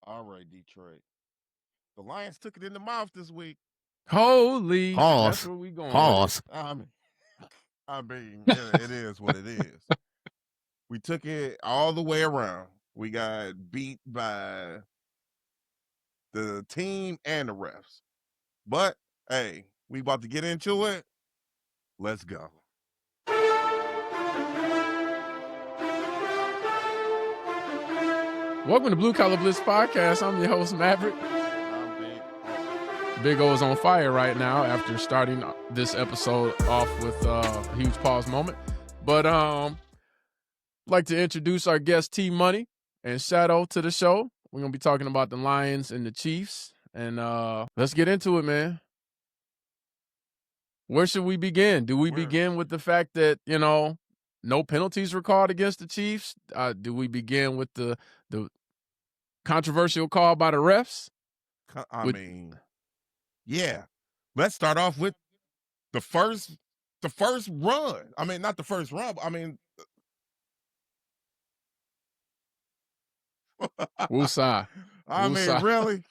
All right, Detroit. The Lions took it in the mouth this week. Holy. Pause. That's where we going. Pause. I mean, it is what it is. We took it all the way around. We got beat by the team and the refs. But, hey, we about to get into it. Let's go. Welcome to Blue Collar Blitz Podcast. I'm your host, Maverick. Big O's on fire right now after starting this episode off with a huge pause moment. But I'd like to introduce our guest, T Money and Shadow, to the show. We're going to be talking about the Lions and the Chiefs. And let's get into it, man. Where should we begin? Do we begin with the fact that, no penalties were called against the Chiefs? Do we begin with the controversial call by the refs? Yeah. Let's start off with the first run. I mean, not the first run, but Woosah. I mean, really?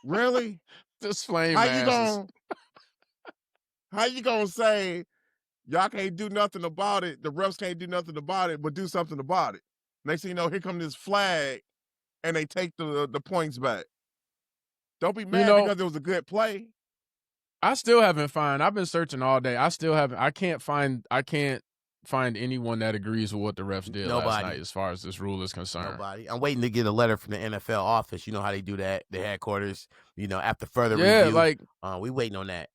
Really? This flame asses. How you gonna say y'all can't do nothing about it, the refs can't do nothing about it, but do something about it? Next thing you know, here comes this flag, and they take the points back. Don't be mad because it was a good play. I still haven't found. I've been searching all day. I still haven't. I can't find anyone that agrees with what the refs did last night as far as this rule is concerned. Nobody. I'm waiting to get a letter from the NFL office. You know how they do that, the headquarters. After further review. We waiting on that,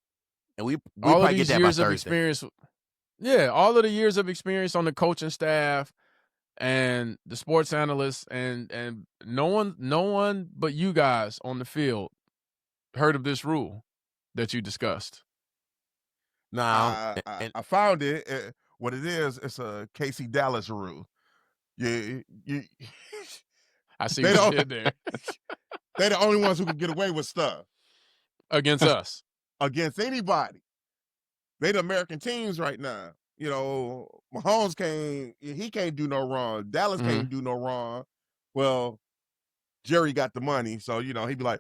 and we probably get that by Thursday. All of the years of experience on the coaching staff and the sports analysts, and no one but you guys on the field heard of this rule that you discussed. Nah, I found it. What it is, it's a Casey Dallas rule. You I see what you did there. They're the only ones who can get away with stuff against us, against anybody. They the American teams right now. Mahomes can't do no wrong. Dallas can't do no wrong. Well, Jerry got the money, so he'd be like,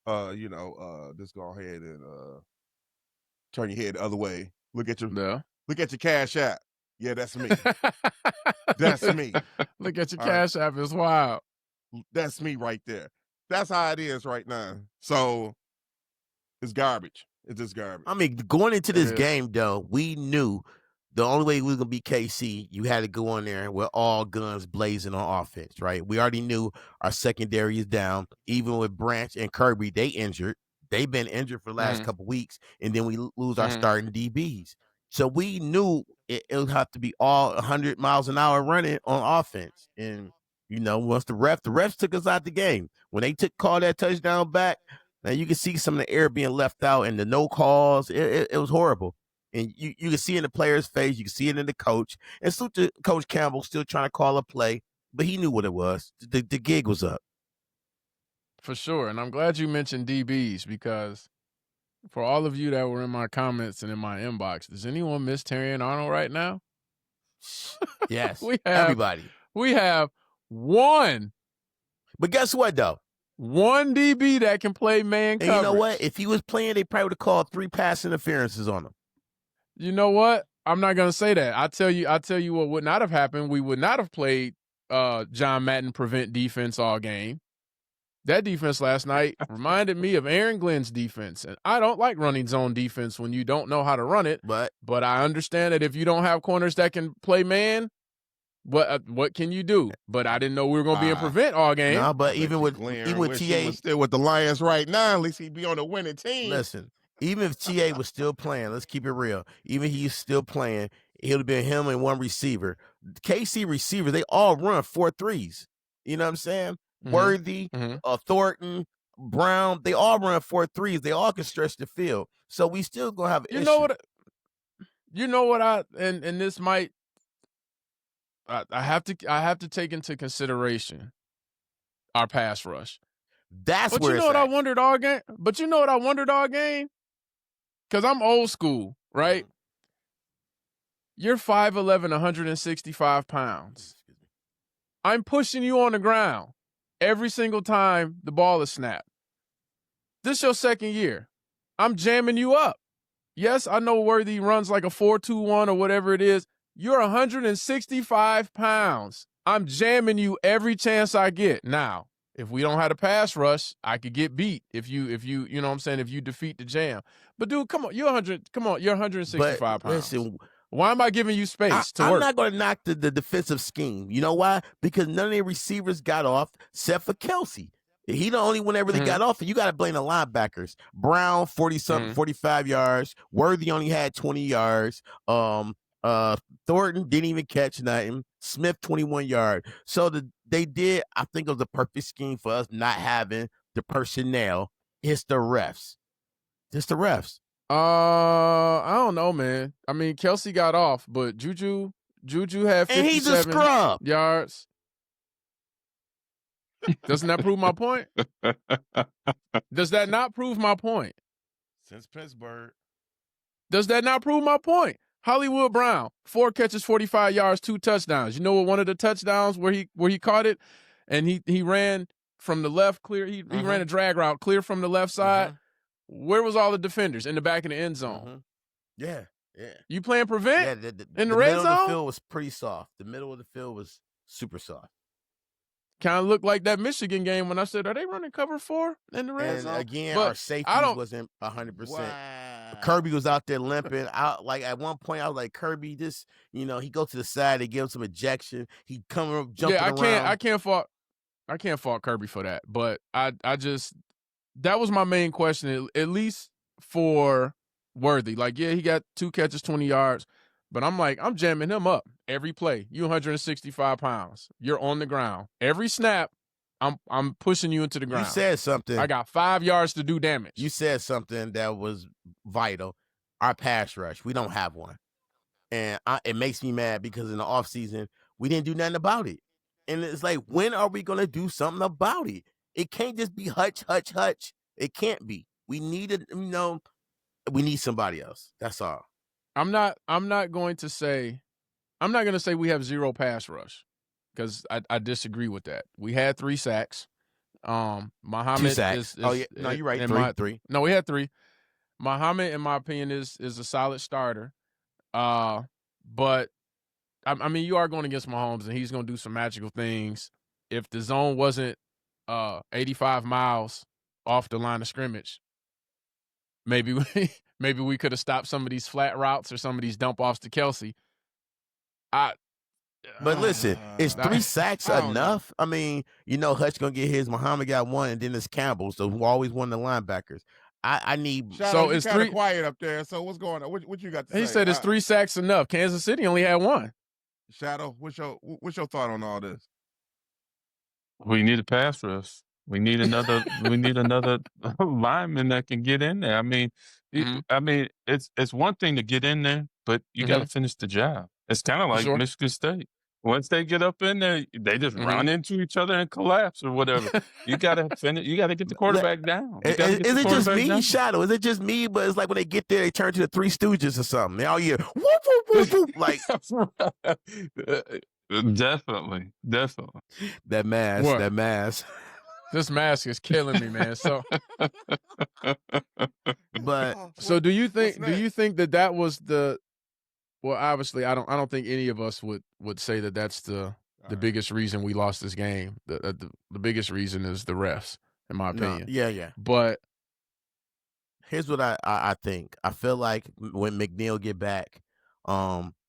just go ahead and turn your head the other way. Look at your cash app. Yeah, that's me. That's me. Look at your cash app. It's wild. That's me right there. That's how it is right now. So it's garbage. It's just garbage. I mean, going into this game, though, we knew the only way we were going to beat KC, you had to go on there with all guns blazing on offense, right? We already knew our secondary is down. Even with Branch and Kirby, they injured. They've been injured for the last couple weeks, and then we lose our starting DBs. So we knew it would have to be all 100 miles an hour running on offense. And, once the refs took us out the game. When they called that touchdown back, now you can see some of the air being left out and the no calls. It was horrible. And you can see it in the player's face. You can see it in the coach. And so Coach Campbell still trying to call a play, but he knew what it was. The gig was up. For sure. And I'm glad you mentioned DBs because for all of you that were in my comments and in my inbox, does anyone miss Terry and Arnold right now? Yes. Everybody. We have one. But guess what, though? One DB that can play man coverage. And you know what? If he was playing, they probably would have called 3 pass interferences on him. You know what? I'm not going to say that. I tell you what would not have happened. We would not have played John Madden prevent defense all game. That defense last night reminded me of Aaron Glenn's defense. And I don't like running zone defense when you don't know how to run it. But I understand that if you don't have corners that can play man, what can you do? But I didn't know we were going to be in prevent all game. No, but even with TA still with the Lions right now, at least he'd be on the winning team. Listen. Even if TA was still playing, let's keep it real. Even if he's still playing, it would have been him and one receiver. KC receivers, they all run 4-3s. You know what I'm saying? Worthy, Thornton, Brown, they all run 4-3s. They all can stretch the field. So we still gonna have an issue. You know what? And this might. I have to take into consideration our pass rush. But you know what I wondered all game? Because I'm old school, right? You're 5'11", 165 pounds. I'm pushing you on the ground. every single time the ball is snapped. This your second year. I'm jamming you up. Yes, I know Worthy runs like a 4.21 or whatever it is. You're 165 pounds. I'm jamming you every chance I get. Now, if we don't have a pass rush, I could get beat if you you know what I'm saying, if you defeat the jam. But dude, come on, you're 165 pounds. Listen, why am I giving you space to work? I'm not going to knock the defensive scheme. You know why? Because none of the receivers got off except for Kelsey. He the only one that really got off, and you got to blame the linebackers. Brown, 40-something, 45 yards. Worthy only had 20 yards. Thornton didn't even catch nothing. Smith, 21 yards. So they did, I think it was the perfect scheme for us not having the personnel. It's the refs. Just the refs. I don't know, man. I mean, Kelsey got off, but Juju had 57 and he's a scrub. yards. Doesn't that prove my point? Does that not prove my point? Since Pittsburgh. Does that not prove my point? Hollywood Brown, 4 catches, 45 yards, 2 touchdowns. You know what? One of the touchdowns where he caught it, and he ran from the left clear. He ran a drag route clear from the left side. Where was all the defenders? In the back of the end zone. Yeah. You playing prevent? Yeah, in the red red zone? The middle of the zone? field was pretty soft. The middle of the field was super soft. Kind of looked like that Michigan game when I said, are they running cover 4 in the red zone? And again, But our safeties wasn't 100%. Wow. Kirby was out there limping. Like at one point, I was like, Kirby, this, he go to the side, they give him some ejection. He come up, jumping around. I can't fault Kirby for that. But I just, that was my main question, at least for Worthy. Like, yeah, he got 2 catches, 20 yards. But I'm like, I'm jamming him up every play. You 165 pounds. You're on the ground. Every snap, I'm pushing you into the ground. You said something. I got 5 yards to do damage. You said something that was vital. Our pass rush, we don't have one. And it makes me mad because in the offseason, we didn't do nothing about it. And it's like, when are we going to do something about it? It can't just be hutch. It can't be. We need we need somebody else. That's all. I'm not going to say we have 0 pass rush because I disagree with that. We had 3 sacks. Muhammad 2 sacks. No, you're right. Three. No, we had 3. Muhammad, in my opinion, is a solid starter. But I mean, you are going against Mahomes, and he's going to do some magical things. If the zone wasn't 85 miles off the line of scrimmage, maybe we could have stopped some of these flat routes or some of these dump offs to Kelsey. But listen, is 3 sacks enough? I mean, Hutch gonna get his. Muhammad got 1, and then it's Campbell, so who always won the linebackers. I need. Shadow, so it's kind of quiet up there. So what's going on? What you got to say? He said it's 3 sacks enough. Kansas City only had 1. Shadow, what's your thought on all this? We need a pass rush. We need another. we need another lineman that can get in there. I mean, it's one thing to get in there, but you got to finish the job. It's kind of like Michigan State. Once they get up in there, they just run into each other and collapse or whatever. You got to finish. You got to get the quarterback down. Is it just me, down. Shadow? Is it just me? But it's like when they get there, they turn to the Three Stooges or something. They all hear whoop whoop whoop whoop. Like definitely. That mask. This mask is killing me, man. So, but so do you think that was the? Well, obviously, I don't think any of us would say that that's the biggest reason we lost this game. The biggest reason is the refs, in my opinion. No, yeah. But here's what I think. I feel like when McNeil get back,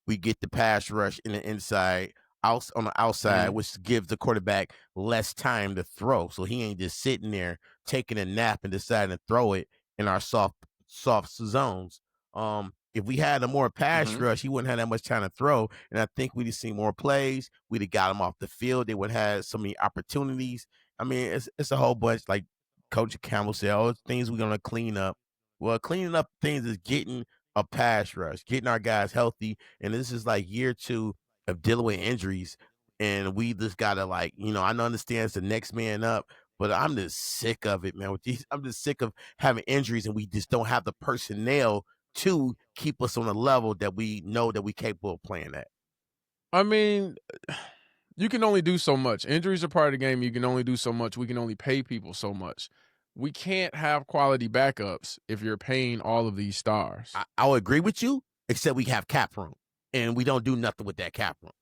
we get the pass rush in the inside, on the outside, which gives the quarterback less time to throw. So he ain't just sitting there taking a nap and deciding to throw it in our soft zones. If we had a more pass rush, he wouldn't have that much time to throw. And I think we'd have seen more plays. We'd have got him off the field. They would have had so many opportunities. I mean, it's a whole bunch, like Coach Campbell said, all the things we're going to clean up. Well, cleaning up things is getting a pass rush, getting our guys healthy. And this is like year 2 of dealing with injuries. And we just got to I understand it's the next man up, but I'm just sick of it, man. I'm just sick of having injuries and we just don't have the personnel to keep us on a level that we know that we're capable of playing at. I mean, you can only do so much. Injuries are part of the game. You can only do so much. We can only pay people so much. We can't have quality backups if you're paying all of these stars. I'll agree with you, except we have cap room, and we don't do nothing with that cap room.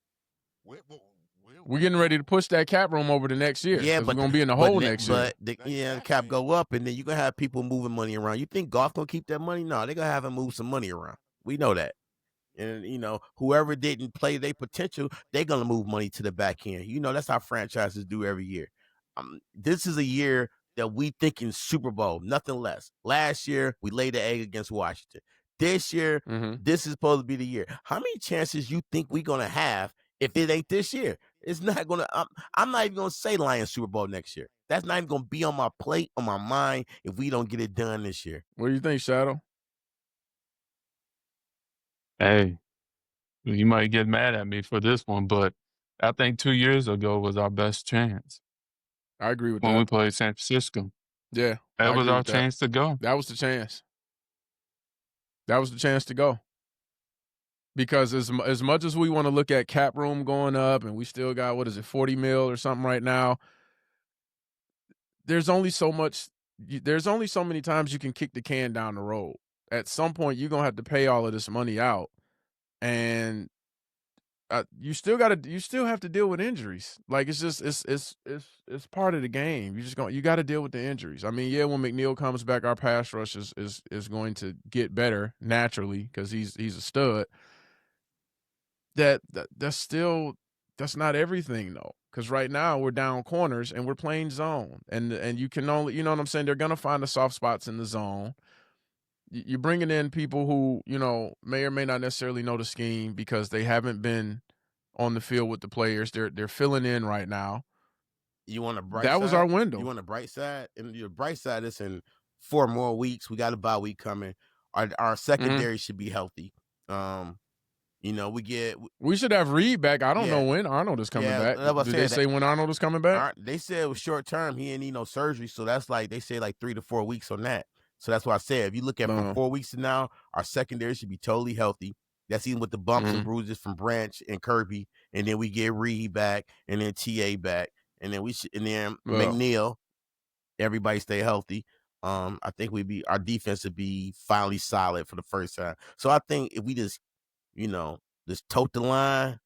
We're getting ready to push that cap room over the next year. Yeah, but we're going to be in the hole next year. But the cap go up, and then you're going to have people moving money around. You think golf going to keep that money? No, they're going to have them move some money around. We know that. And, whoever didn't play their potential, they're going to move money to the back end. That's how franchises do every year. This is a year that we thinking Super Bowl, nothing less. Last year, we laid the egg against Washington. This year, This is supposed to be the year. How many chances you think we're going to have if it ain't this year? It's not going to I'm not even going to say Lions Super Bowl next year. That's not even going to be on my plate, on my mind, if we don't get it done this year. What do you think, Shadow? Hey, you might get mad at me for this one, but I think 2 years ago was our best chance. I agree with when that. we played San Francisco. Yeah. That was our chance to go. That was the chance. That was the chance to go. Because as much as we want to look at cap room going up and we still got, $40 million or something right now, there's only so many times you can kick the can down the road. At some point, you're going to have to pay all of this money out. And you still have to deal with injuries. Like it's part of the game. You got to deal with the injuries. I mean, yeah, when McNeil comes back, our pass rush is going to get better naturally because he's a stud. That's not everything though. Because right now we're down corners and we're playing zone, and you can only, you know what I'm saying? They're gonna find the soft spots in the zone. You're bringing in people who, may or may not necessarily know the scheme because they haven't been on the field with the players. They're filling in right now. You want a bright side? That was our window. You want a bright side? And your bright side is in 4 more weeks. We got a bye week coming. Our secondary should be healthy. We should have Reed back. I don't know when Arnold is coming back. Did they say when Arnold is coming back? They said it was short term. He didn't need no surgery. So that's they say 3 to 4 weeks on that. So that's why I said, if you look at from 4 weeks to now, our secondary should be totally healthy. That's even with the bumps and bruises from Branch and Kirby. And then we get Reed back and then TA back. And then McNeil, everybody stay healthy. I think our defense would be finally solid for the first time. So I think if we just tote the line,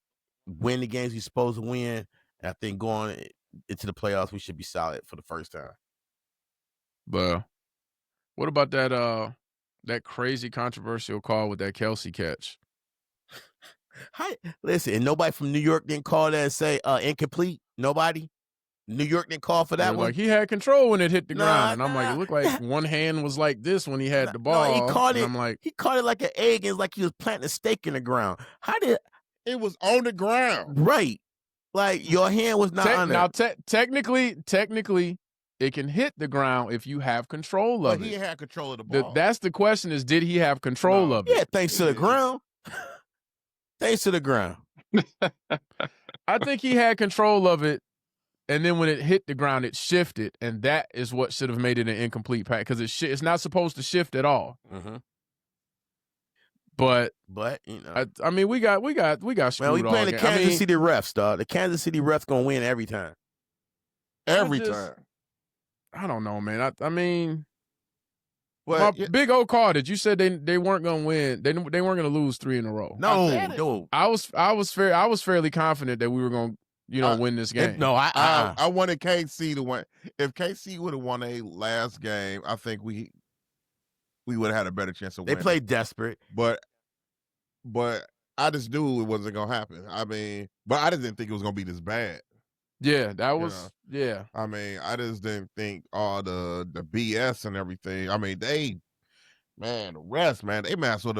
win the games we're supposed to win, and I think going into the playoffs, we should be solid for the first time. But what about that crazy controversial call with that Kelsey catch? Listen, and nobody from New York didn't call that and say incomplete? Nobody? New York didn't call for that one? Like, he had control when it hit the ground. And I'm like, it looked like one hand was like this when he had the ball. No, he caught it. I'm like, he caught it like an egg, and it's like he was planting a stake in the ground. It was on the ground. Right. Like, your hand was not on it. Now, technically, it can hit the ground if you have control of it. But he had control of the ball. That's the question is, did he have control of it? Yeah, thanks to the ground. Thanks to the ground. I think he had control of it, and then when it hit the ground, it shifted, and that is what should have made it an incomplete pass because it's not supposed to shift at all. Mm-hmm. But I mean, we got screwed. Man, we playing the Kansas City refs, dog. The Kansas City refs gonna win every time. Every time. I don't know, man. I mean, Big O called it. You said they weren't gonna win. They weren't gonna lose 3 in a row. No. I was fairly confident that we were gonna win this game. I wanted KC to win. If KC would have won a last game, I think we would have had a better chance of winning. They played desperate, but I just knew it wasn't gonna happen. I mean, but I just didn't think it was gonna be this bad. Yeah, that was yeah. I mean, I just didn't think all the BS and everything. I mean, the rest, man, they might as well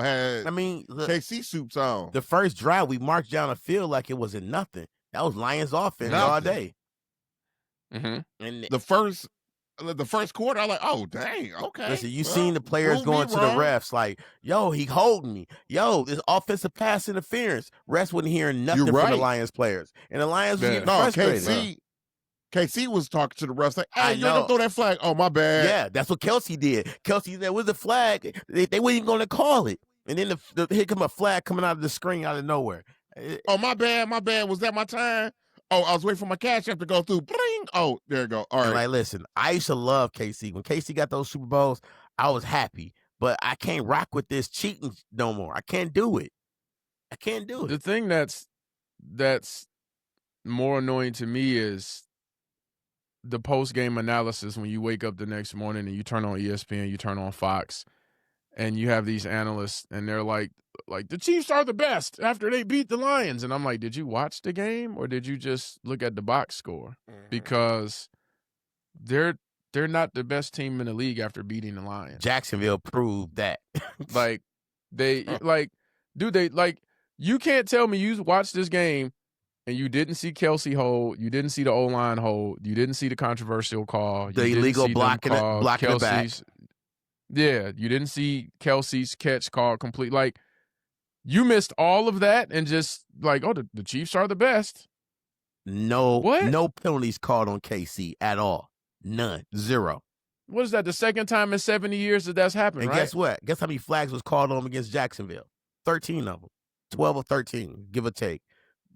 had. I mean, KC soups on. The first drive, we marched down the field like it wasn't nothing. That was Lions offense all day. Mm-hmm. And the first quarter, I'm like, oh, dang, okay. Listen, you seen the players going to the refs like, yo, he holding me. Yo, this offensive pass interference. Refs wasn't hearing nothing from the Lions players. And the Lions was getting frustrated. KC was talking to the refs like, hey, you're going to throw that flag. Oh, my bad. Yeah, that's what Kelsey did. Kelsey said, where's the flag? They weren't even going to call it. And then here come a flag coming out of the screen out of nowhere. Oh, my bad. Was that my time? Oh, I was waiting for my cash app to go through. Bling. Oh, there you go. All right. Like, listen, I used to love KC. When KC got those Super Bowls, I was happy. But I can't rock with this cheating no more. I can't do it. The thing that's more annoying to me is the post-game analysis when you wake up the next morning and you turn on ESPN, you turn on Fox, and you have these analysts, and they're like the Chiefs are the best after they beat the Lions. And I'm like, did you watch the game or did you just look at the box score? Because they're not the best team in the league after beating the Lions. Jacksonville proved that. You can't tell me you watched this game and you didn't see Kelsey hold, you didn't see the O-line hold, you didn't see the controversial call. The illegal blocking the back. Yeah, you didn't see Kelsey's catch call complete. Like, you missed all of that and just like, oh, the Chiefs are the best. No penalties called on KC at all. None. 0. What is that, the second time in 70 years that's happened, and right? Guess what? Guess how many flags was called on them against Jacksonville? 13 of them. 12 or 13, give or take.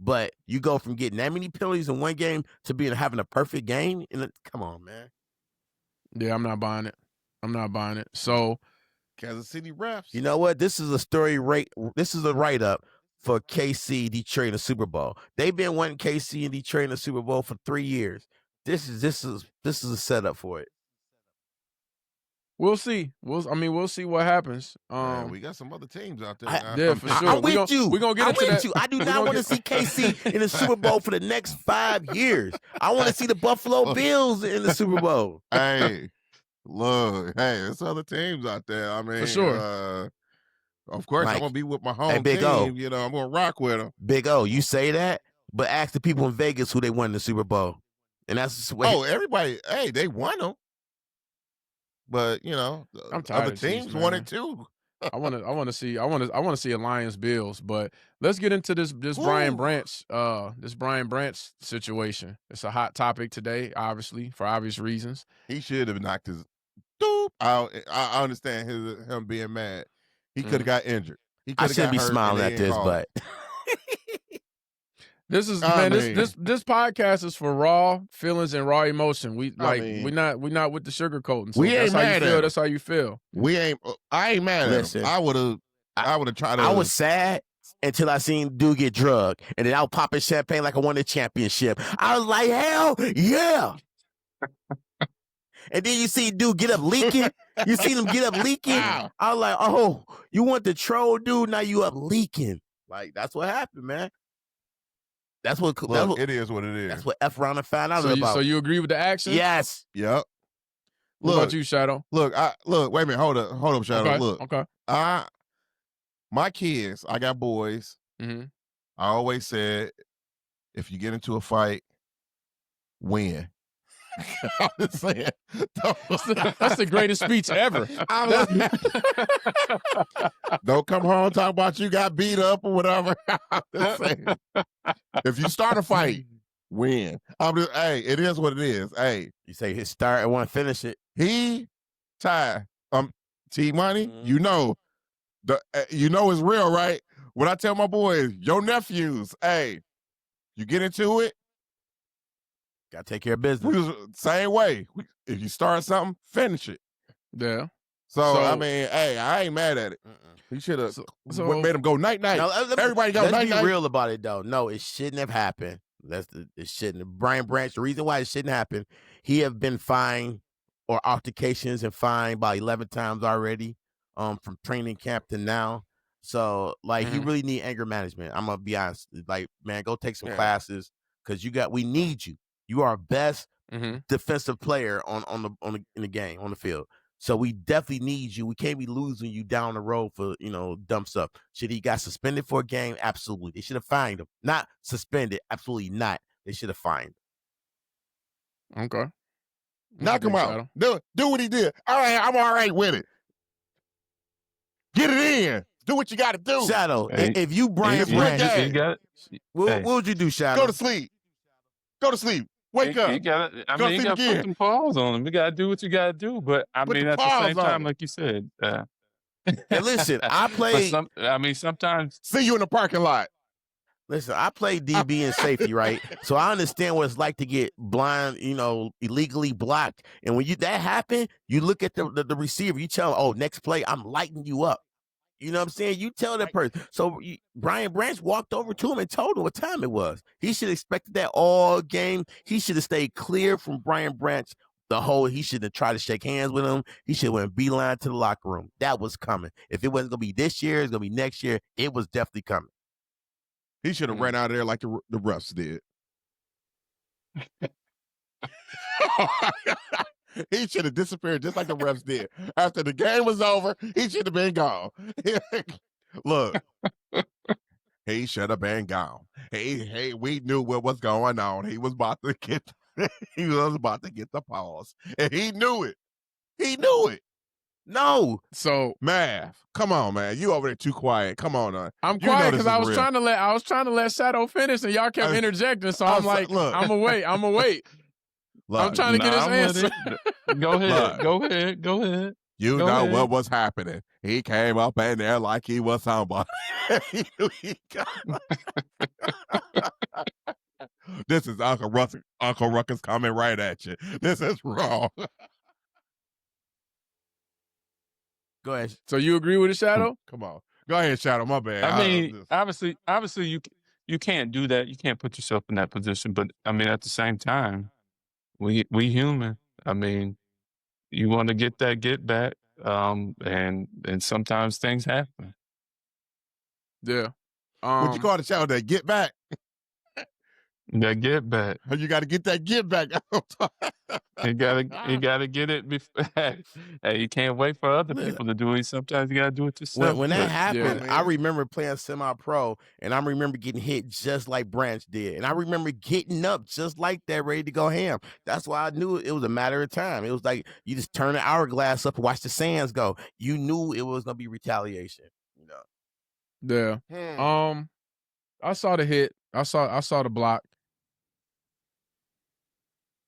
But you go from getting that many penalties in one game to having a perfect game. Come on, man. Yeah, I'm not buying it. So, Kansas City refs. You know what? This is This is a write-up for KC, Detroit, in the Super Bowl. They've been wanting KC and Detroit in the Super Bowl for 3 years. This is a setup for it. We'll see. We'll see what happens. Man, we got some other teams out there. Yeah, for sure. I'm with you. We're gonna get into that. I do not want to see KC in the Super Bowl for the next 5 years. I want to see the Buffalo Bills in the Super Bowl. Hey, look, there's other teams out there. I mean, for sure. Of course, I'm gonna be with my home Big team. O. You know, I'm gonna rock with them. Big O, you say that, but ask the people in Vegas who they won the Super Bowl, and that's everybody. Hey, they won them. But I'm tired other teams won it too. I want to see a Lions Bills, but let's get into this Brian Branch situation. It's a hot topic today, obviously, for obvious reasons. He should have knocked his doop out. I understand him being mad. He could have got injured. I shouldn't be smiling at this, but this podcast is for raw feelings and raw emotion. We're not with the sugarcoating. So we ain't mad at him. That's how you feel. I ain't mad at him. I would have tried to. I was sad until I seen dude get drugged, and then I was popping champagne like I won the championship. I was like, hell yeah. And then you see dude get up leaking. You see him get up leaking. I was like, oh, you want the troll dude? Now you up leaking. Like, that's what happened, man. It is what it is. That's what F. Ronda found out about. So you agree with the action? Yes. Yep. What about you, Shadow? Look, wait a minute. Hold up, Shadow. Okay. Look. Okay. My kids, I got boys. Mm-hmm. I always said, if you get into a fight, win. I'm just saying. That's the greatest speech ever. Don't come home talk about you got beat up or whatever. I'm just saying. If you start a fight, win. It is what it is. Hey, you say his start and want to finish it. T-Money, you know it's real, right? When I tell my boys, your nephews, hey, you get into it, gotta take care of business. Same way. If you start something, finish it. Yeah. So I mean, hey, I ain't mad at it. He should have made him go night-night. Everybody go night-night. Let's be real about it, though. No, it shouldn't have happened. It shouldn't. Brian Branch, the reason why it shouldn't happen, he have been fined or altercations and fined about 11 times already from training camp to now. So, he really need anger management. I'm going to be honest. Like, man, go take some classes because we need you. You are our best defensive player in the game, on the field. So we definitely need you. We can't be losing you down the road for, dumb stuff. Should he got suspended for a game? Absolutely. They should have fined him. Not suspended. Absolutely not. They should have fined him. Okay. Knock him out. Do what he did. All right, I'm all right with it. Get it in. Do what you got to do. Shadow, if you Brian Branch, what would you do, Shadow? Go to sleep. Wake up. You gotta put some pause on him. You gotta do what you gotta do. But at the same time, like you said, and listen, I played. Sometimes see you in the parking lot. Listen, I play DB and safety, right? So I understand what it's like to get blind, illegally blocked. And when that happen, you look at the receiver, you tell him, oh, next play, I'm lighting you up. You know what I'm saying? You tell that person. So Brian Branch walked over to him and told him what time it was. He should have expected that all game. He should have stayed clear from Brian Branch he should have tried to shake hands with him. He should have went beeline to the locker room. That was coming. If it wasn't going to be this year, it's going to be next year. It was definitely coming. He should have ran out of there like the refs did. He should have disappeared just like the refs did. After the game was over, he should have been gone. Look, he should have been gone. Hey, we knew what was going on. He was about to get the pause. And he knew it. He knew it. No. So Math, come on, man. You over there too quiet. Come on. I'm quiet because I was trying to let Shadow finish, and y'all kept interjecting. So I'm like, look, I'm gonna wait. Look, I'm trying to get his answer. Go ahead. Go ahead. You know what was happening. He came up in there like he was somebody. This is Uncle Ruckus coming right at you. This is wrong. Go ahead. So you agree with the Shadow? Come on. Go ahead, Shadow. My bad. I mean, obviously you can't do that. You can't put yourself in that position. But I mean, at the same time, we human. I mean, you want to get that get back, and sometimes things happen. Yeah. What you call the Shadow? That get back? That get back. You got to get that get back. You gotta get it before. Hey, you can't wait for other people to do it. Sometimes you gotta do it yourself. When that happened, I remember playing semi-pro, and I remember getting hit just like Branch did, and I remember getting up just like that, ready to go ham. That's why I knew it was a matter of time. It was like you just turn the hourglass up and watch the sands go. You knew it was gonna be retaliation. Yeah. I saw the hit. I saw the block.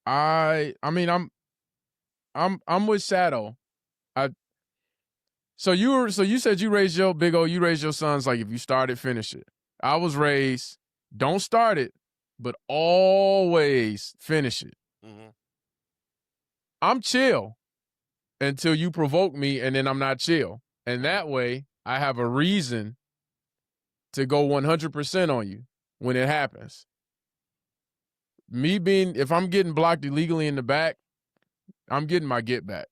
I mean, I'm with Shadow. So you said you raised your sons like if you start it, finish it. I was raised, don't start it, but always finish it. Mm-hmm. I'm chill until you provoke me, and then I'm not chill. And that way, I have a reason to go 100% on you when it happens. If I'm getting blocked illegally in the back, I'm getting my get back.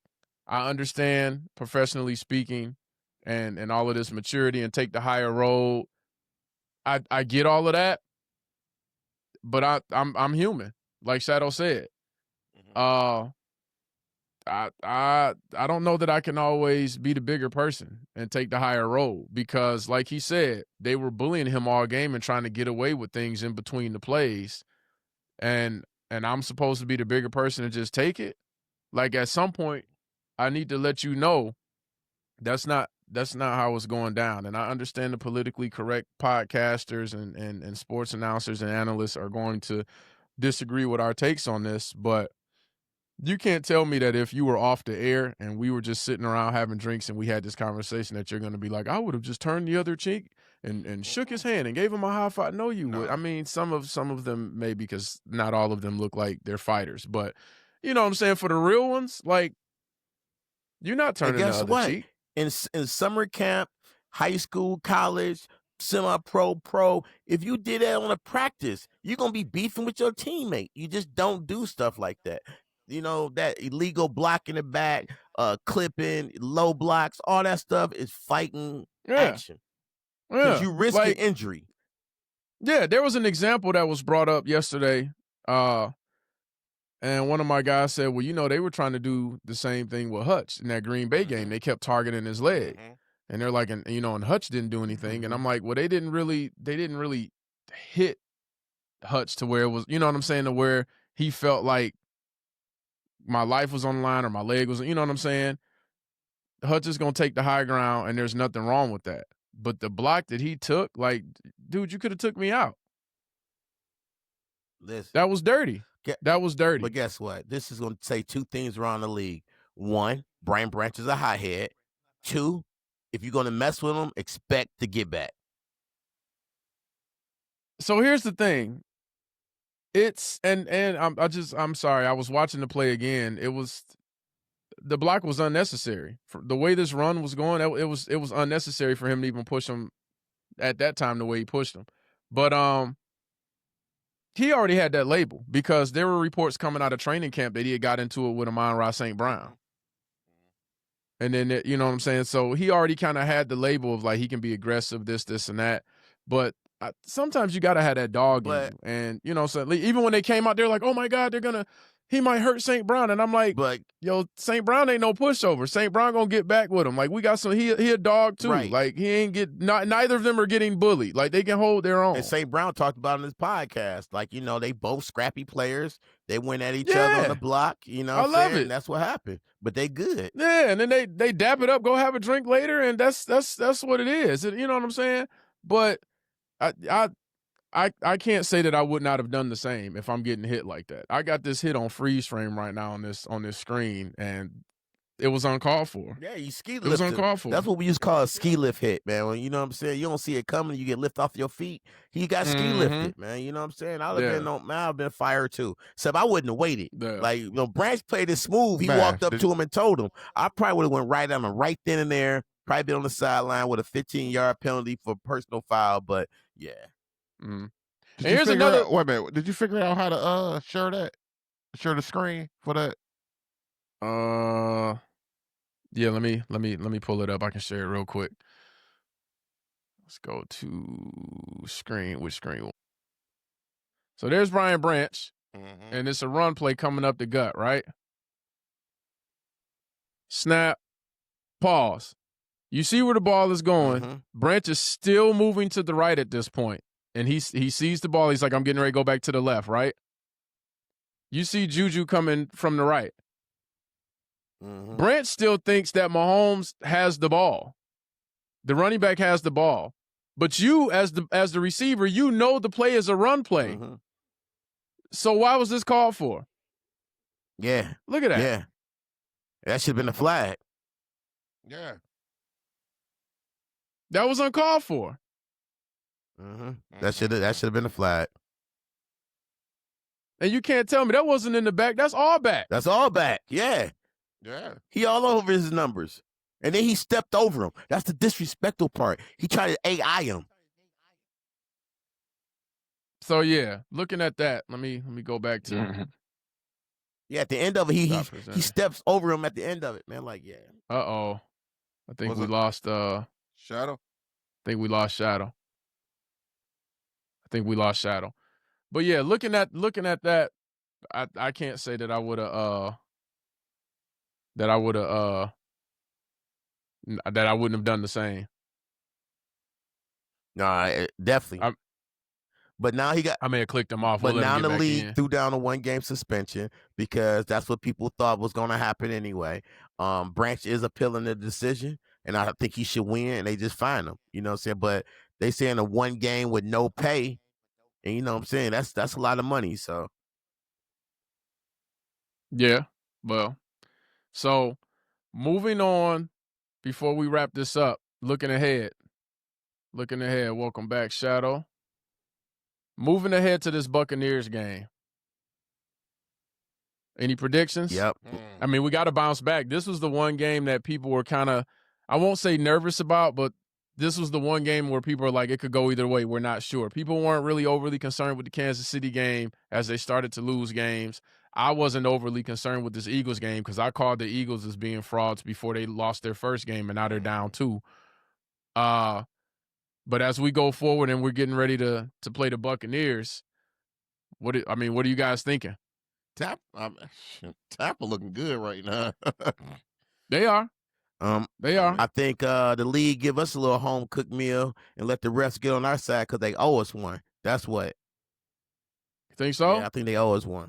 I understand, professionally speaking, and all of this maturity and take the higher road. I get all of that, but I'm human, like Shadow said. I don't know that I can always be the bigger person and take the higher road because, like he said, they were bullying him all game and trying to get away with things in between the plays. And I'm supposed to be the bigger person and just take it. Like at some point, I need to let you know that's not how it's going down. And I understand the politically correct podcasters and sports announcers and analysts are going to disagree with our takes on this, but you can't tell me that if you were off the air and we were just sitting around having drinks and we had this conversation that you're going to be like, I would have just turned the other cheek and shook his hand and gave him a high five. No, you would. I mean, some of them maybe because not all of them look like they're fighters, but you know what I'm saying? For the real ones, like you're not turning the other cheek. In summer camp, high school, college, semi-pro, pro, if you did that on a practice, you're going to be beefing with your teammate. You just don't do stuff like that. You know, that illegal block in the back, clipping, low blocks, all that stuff is fighting action. Because you risk an injury. Yeah, there was an example that was brought up yesterday. And one of my guys said, well, you know, they were trying to do the same thing with Hutch in that Green Bay game. They kept targeting his leg. And they're like, and Hutch didn't do anything. And I'm like, well, they didn't really hit Hutch to where it was, you know what I'm saying, to where he felt like my life was on the line or my leg was, you know what I'm saying? Hutch is going to take the high ground, and there's nothing wrong with that. But the block that he took, like, dude, you could have took me out. Listen, that was dirty. That was dirty. But guess what? This is going to say two things around the league. One, Brian Branch is a hothead. Two, if you're going to mess with him, expect to get back. So here's the thing. It's and I'm sorry. I was watching the play again. The block was unnecessary. For the way this run was going, it was unnecessary for him to even push him at that time the way he pushed him. But he already had that label because there were reports coming out of training camp that he had got into it with Amon-Ra St. Brown. And then, you know what I'm saying? So he already kind of had the label of like he can be aggressive, this, and that. But sometimes you got to have that dog in you. And, you know, so even when they came out, they're like, oh, my God, he might hurt St. Brown. And I'm like, yo, St. Brown ain't no pushover. St. Brown going to get back with him. Like, we got he a dog too. Right. Like, neither of them are getting bullied. Like, they can hold their own. And St. Brown talked about in his podcast, like, you know, they both scrappy players. They went at each other on the block. You know what I'm saying? I love it. And that's what happened. But they good. Yeah, and then they dap it up, go have a drink later, and that's what it is. You know what I'm saying? But I can't say that I would not have done the same if I'm getting hit like that. I got this hit on freeze frame right now on this screen, and it was uncalled for. Yeah, you ski lift. It was uncalled for. That's what we used to call a ski lift hit, man. When, you know what I'm saying? You don't see it coming, you get lift off your feet. He got ski lifted, man. You know what I'm saying? I'd have been fired too. Except I wouldn't have waited. Yeah. Like, you know, Branch played it smooth. He walked up to him and told him. I probably would have went right on him right then and there. Probably been on the sideline with a 15-yard penalty for personal foul. But yeah. Mm. Wait a minute. Did you figure out how to share the screen for that? Yeah, let me pull it up. I can share it real quick. Let's go to screen. Which screen? So there's Brian Branch, and it's a run play coming up the gut, right? Snap, pause. You see where the ball is going. Branch is still moving to the right at this point, and he sees the ball. He's like, I'm getting ready to go back to the left, right? You see Juju coming from the right. Branch still thinks that Mahomes has the ball. The running back has the ball. But you, as the receiver, you know the play is a run play. So why was this called for? Yeah. Look at that. Yeah. That should have been a flag. Yeah. That was uncalled for. That should have been a flag. And you can't tell me that wasn't in the back. That's all back. That's all back. Yeah. Yeah. He all over his numbers. And then he stepped over him. That's the disrespectful part. He tried to AI him. So yeah, looking at that, let me go back to Yeah, at the end of it, he steps over him at the end of it, man. Like, yeah. I think we lost Shadow. I think we lost Shadow. But yeah, looking at that, I can't say that I would have that I wouldn't have done the same. No, definitely. But now I may have clicked him off. But now the league threw down a 1-game suspension because that's what people thought was going to happen anyway. Branch is appealing the decision, and I think he should win, and they just fine him. You know what I'm saying? But they saying a 1 game with no pay, and you know what I'm saying? That's a lot of money. So yeah, well, so moving on before we wrap this up, looking ahead. Welcome back, Shadow. Moving ahead to this Buccaneers game. Any predictions? Yep. I mean, we got to bounce back. This was the one game that people were kind of, I won't say nervous about, but this was the one game where people are like, it could go either way. We're not sure. People weren't really overly concerned with the Kansas City game as they started to lose games. I wasn't overly concerned with this Eagles game because I called the Eagles as being frauds before they lost their first game, and now they're down 2. But as we go forward and we're getting ready to play the Buccaneers, what are you guys thinking? Tampa looking good right now. They are. They are. I think the league give us a little home cooked meal and let the refs get on our side because they owe us one. That's what. You think so? Yeah, I think they owe us one.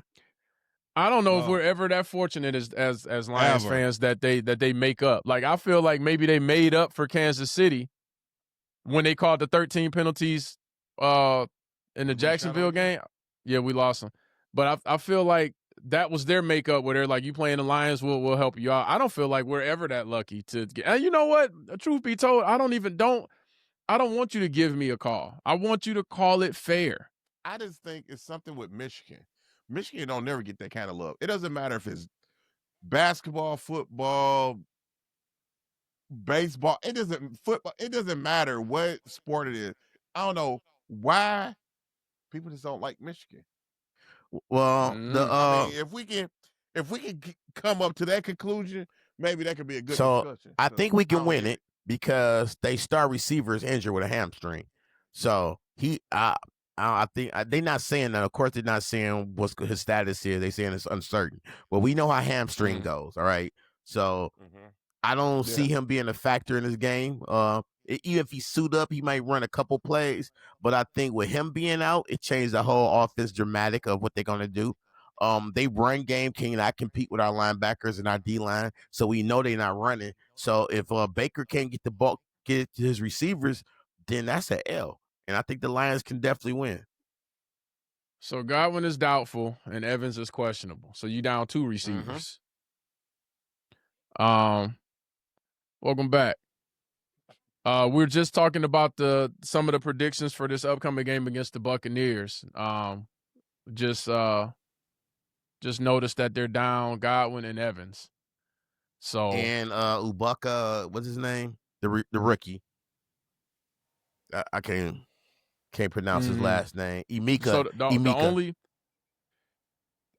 I don't know if we're ever that fortunate as Lions fans that they make up. Like, I feel like maybe they made up for Kansas City when they called the 13 penalties in the Jacksonville game. Yeah, we lost them. But I feel like that was their makeup where they're like, you playing the Lions, we'll help you out. I don't feel like we're ever that lucky to get. And you know what? Truth be told, I don't want you to give me a call. I want you to call it fair. I just think it's something with Michigan. Michigan don't never get that kind of love. It doesn't matter if it's basketball, football, baseball. It doesn't matter what sport it is. I don't know why people just don't like Michigan. Well, I mean, if we can come up to that conclusion, maybe that could be a good discussion. I think we can win it because they star receiver is injured with a hamstring. So I think they're not saying that. Of course, they're not saying what his status is. They're saying it's uncertain. But we know how hamstring goes. All right. So I don't see him being a factor in this game. Even if he suit up, he might run a couple plays. But I think with him being out, it changed the whole offense dramatic of what they're going to do. They run game cannot compete with our linebackers and our D-line, so we know they're not running. So if Baker can't get the ball, get it to his receivers, then that's an L. And I think the Lions can definitely win. So Godwin is doubtful and Evans is questionable. So you down 2 receivers. Welcome back. We're just talking about some of the predictions for this upcoming game against the Buccaneers. Just noticed that they're down Godwin and Evans. So and Ubaka, what's his name? The rookie. I can't pronounce his last name. Emeka. So the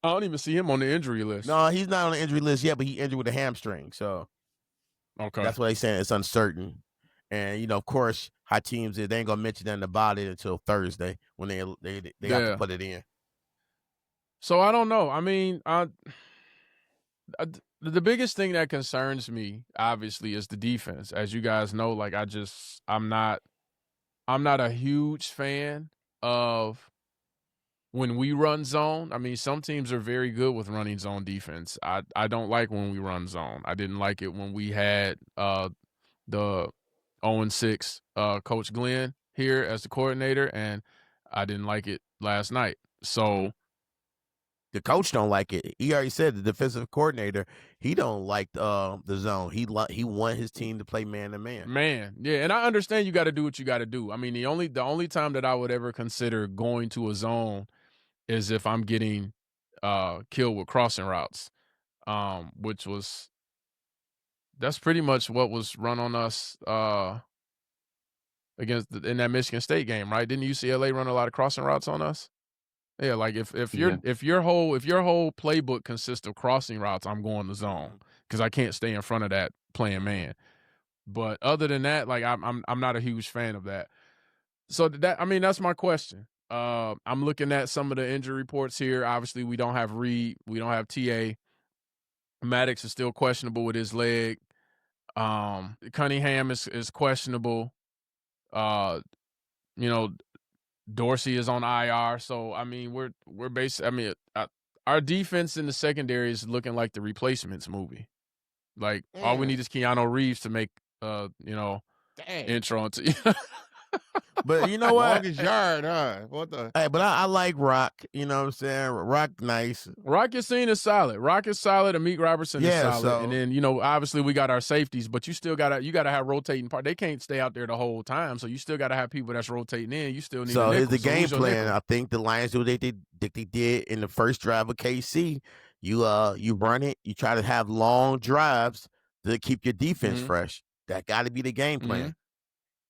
I don't even see him on the injury list. No, he's not on the injury list yet, but he injured with a hamstring. So okay, that's what they're saying. It's uncertain. And of course, how teams they ain't gonna mention nothing about it until Thursday when they have to put it in. So I don't know. I mean, the biggest thing that concerns me, obviously, is the defense. As you guys know, like I'm not a huge fan of when we run zone. I mean, some teams are very good with running zone defense. I don't like when we run zone. I didn't like it when we had the 0-6 Coach Glenn here as the coordinator, and I didn't like it last night. So the coach don't like it. He already said the defensive coordinator, he don't like the zone. He want his team to play man to man. Man, yeah, and I understand you got to do what you got to do. I mean, the only time that I would ever consider going to a zone is if I'm getting killed with crossing routes, that's pretty much what was run on us in that Michigan State game, right? Didn't UCLA run a lot of crossing routes on us? Yeah, like if your whole playbook consists of crossing routes, I'm going to zone because I can't stay in front of that playing man. But other than that, like I'm not a huge fan of that. So that's my question. I'm looking at some of the injury reports here. Obviously, we don't have Reed, we don't have TA. Maddox is still questionable with his leg. Cunningham is questionable. Dorsey is on IR, so I mean we're basically. I mean, our defense in the secondary is looking like the Replacements movie. Like all we need is Keanu Reeves to make intro into. But you know what? Longest yard, huh? What the? Hey, but I like Rock. You know what I'm saying? Rock nice. Rock Yassin is solid. Rock is solid. Amik Robertson is solid. So, and then obviously we got our safeties, but you still gotta have rotating part. They can't stay out there the whole time, so you still gotta have people that's rotating in. You still need. So here's the game plan. I think the Lions do what they did in the first drive of KC. You run it. You try to have long drives to keep your defense fresh. That got to be the game plan.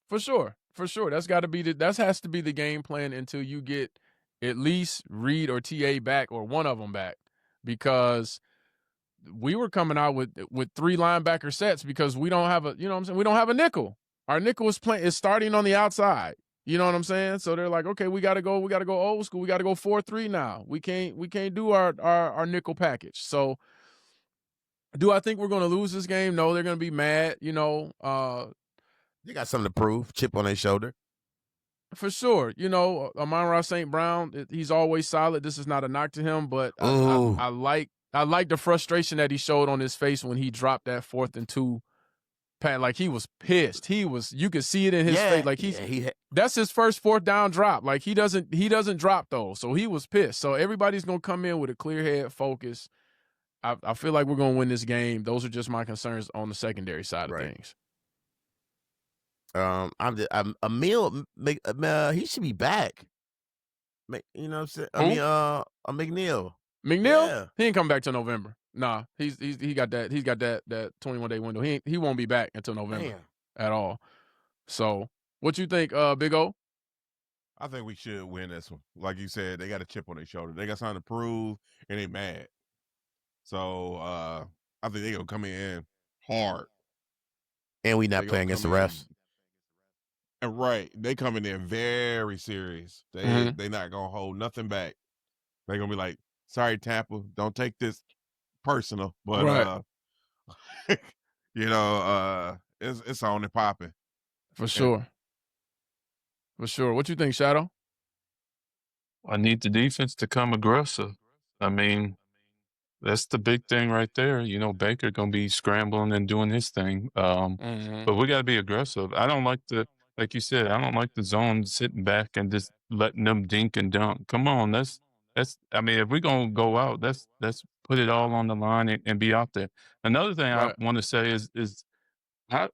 For sure. That has to be the game plan until you get at least Reed or TA back or one of them back, because we were coming out with 3 linebacker sets because we don't have we don't have a nickel. Our nickel is starting on the outside. You know what I'm saying? So they're like, okay, we got to go old school. We got to go 4-3 now. We can't do our nickel package. So do I think we're going to lose this game? No, they're going to be mad, They got something to prove. Chip on their shoulder. For sure. Amon-Ra St. Brown, he's always solid. This is not a knock to him, but I like the frustration that he showed on his face when he dropped that 4th and 2 pass. Like he was pissed. You could see it in his face. Like that's his first 4th down drop. Like he doesn't drop those. So he was pissed. So everybody's going to come in with a clear head, focus. I feel like we're going to win this game. Those are just my concerns on the secondary side of things. Emil, he should be back. You know what I'm saying? Who? I mean, McNeil. McNeil? Yeah. He ain't come back till November. Nah, he got that 21-day window. He won't be back until November at all. So, what you think, Big O? I think we should win this one. Like you said, they got a chip on their shoulder. They got something to prove, and they mad. So I think they gonna come in hard. And we not playing against the refs. And right, they coming in very serious. They not gonna hold nothing back. They gonna be like, "Sorry, Tampa, don't take this personal," but it's on and popping for sure. For sure. What you think, Shadow? I need the defense to come aggressive. I mean, that's the big thing right there. You know, Baker going to be scrambling and doing his thing. But we got to be aggressive. I don't like like you said, I don't like the zone sitting back and just letting them dink and dunk. Come on, I mean, if we're going to go out, let's put it all on the line and be out there. Another thing I want to say is how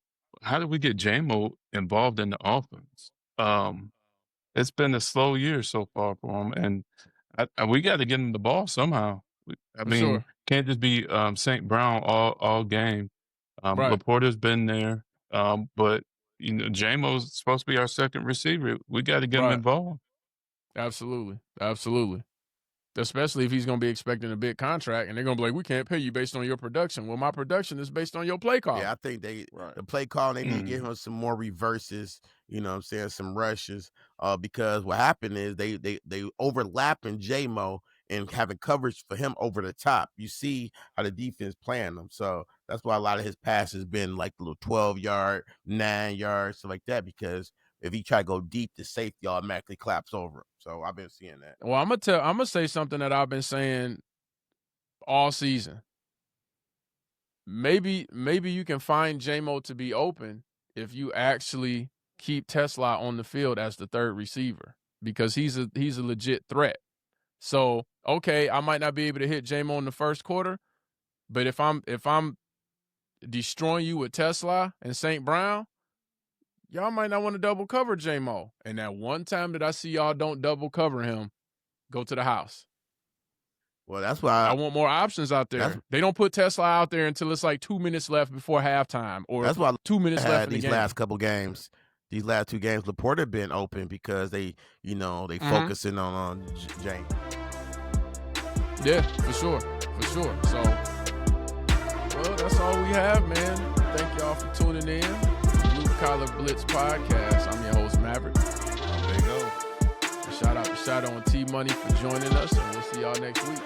do we get J-Mo involved in the offense? It's been a slow year so far for him, and we got to get him the ball somehow. I mean, can't just be St. Brown all game. Laporta's been there, but you know, J-Mo's supposed to be our second receiver. We got to get him involved. Absolutely. Especially if he's going to be expecting a big contract, and they're going to be like, we can't pay you based on your production. Well, my production is based on your play call. Yeah, I think the play call, they need to give him some more reverses, you know what I'm saying, some rushes, because what happened is they overlapping J-Mo and having coverage for him over the top. You see how the defense playing them. So that's why a lot of his passes been like the little 12-yard, 9-yard, stuff like that, because if he try to go deep, the safety automatically claps over him. So I've been seeing that. Well, I'm gonna say something that I've been saying all season. Maybe you can find J-Mo to be open if you actually keep Tesla on the field as the third receiver, because he's a legit threat. So, okay, I might not be able to hit J-Mo in the first quarter, but if I'm destroying you with Tesla and St. Brown, y'all might not want to double cover J-Mo. And that one time that I see y'all don't double cover him, go to the house. Well, that's why I want more options out there. They don't put Tesla out there until it's like 2 minutes left before halftime, or that's why 2 minutes left in the these game. last couple games. These last 2 games, Laporta been open because they focusing on James. Yeah, for sure. So, well, that's all we have, man. Thank y'all for tuning in. Blue Collar Blitz Podcast. I'm your host, Maverick. There you go. Shout out to Shadow and T-Money for joining us, and we'll see y'all next week.